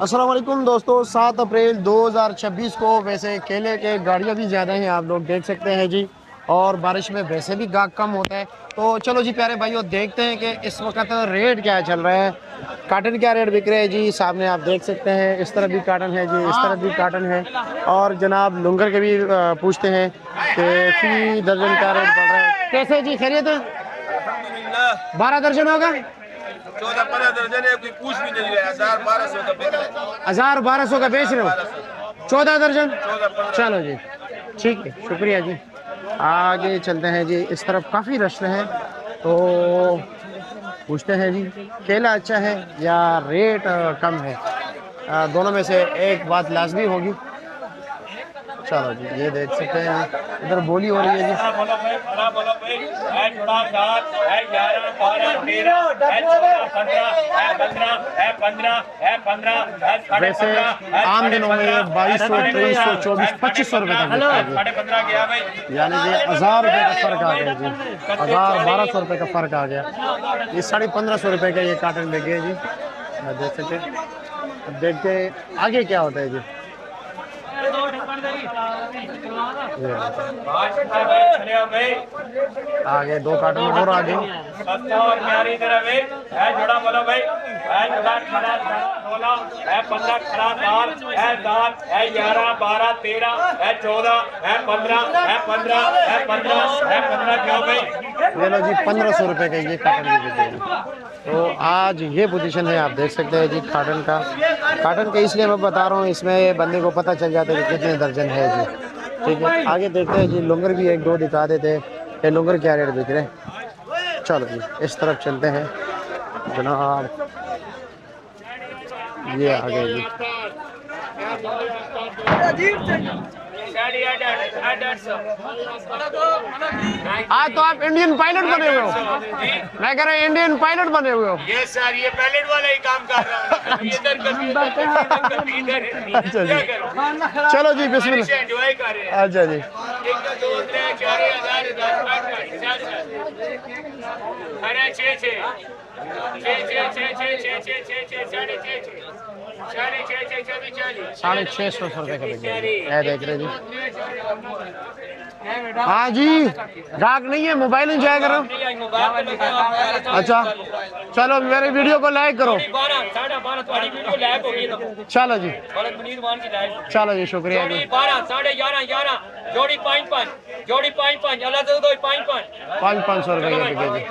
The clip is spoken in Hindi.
अस्सलाम वालेकुम दोस्तों, 7 अप्रैल 2026 को वैसे केले के गाड़ियाँ भी ज़्यादा हैं, आप लोग देख सकते हैं जी। और बारिश में वैसे भी गाहक कम होता है। तो चलो जी प्यारे भाइयों, देखते हैं कि इस वक्त रेट क्या चल रहा है, काटन क्या रेट बिक रहे हैं जी। सामने आप देख सकते हैं, इस तरफ भी काटन है जी, इस तरफ भी काटन है। और जनाब लुंगर के भी पूछते हैं कि फी दर्जन क्या रेट पड़ रहा है। कैसे जी, खैरियत है? 12 दर्जन होगा, 14-15 दर्जन है, कोई पूछ भी नहीं रहा। 1000-1200 का बिक रहा है। 1000-1200 का बेच रहे हो, 14 दर्जन। चलो जी, ठीक है, शुक्रिया जी। आगे चलते हैं जी, इस तरफ काफ़ी रश है। तो पूछते हैं जी, केला अच्छा है या रेट कम है? दोनों में से एक बात लाजमी होगी। चलो जी, ये देख सकते हैं, इधर बोली हो रही है जी। वैसे आम दिनों में ये 2200, 2300, 2400, 2500 रुपये तक बिकता है, यानी कि 1000 रुपये का फ़र्क आ गया जी। 1000-1200 रुपये का फ़र्क आ गया। ये 1550 रुपये का ये काटन बिक गया जी, देख सकते। अब देखते आगे क्या होता है जी। आगे 2 कार्टून और आगे। ये लो जी, 1500 रुपये का ये काटन भी बिक गया। तो आज ये पोजीशन है, आप देख सकते हैं जी काटन का। काटन का इसलिए मैं बता रहा हूँ, इसमें बंदे को पता चल जाता है कि कितने दर्जन है जी। ठीक है, आगे देखते हैं जी, लुंगर भी 1-2 दिखा देते हैं कि लुंगर क्या रेट बिक रहे हैं। चलो जी, इस तरफ चलते हैं जनाब। ये आ गए जी। आज तो आप इंडियन पायलट बने हुए हो, मैं कह रहा हूँ इंडियन पायलट बने हुए हो। ये सर, ये पायलट वाला ही काम कर रहा हूँ। अच्छा जी, चलो जी, बिस्मिल्लाह। एंजॉय कर रहे हैं। अच्छा जी, 1 2 3 4 650 रुपये का बिक गया। देख रहे जी। हाँ जी, गाहक नहीं है, मोबाइल नहीं जाया करो। अच्छा, चलो मेरे वीडियो को लाइक करो। चलो जी, चलो जी, शुक्रिया जी। 12 11:30 जोड़ी 5-5 जोड़ी 5-5 अलग 2 5-5 500 रुपये का बिके जी।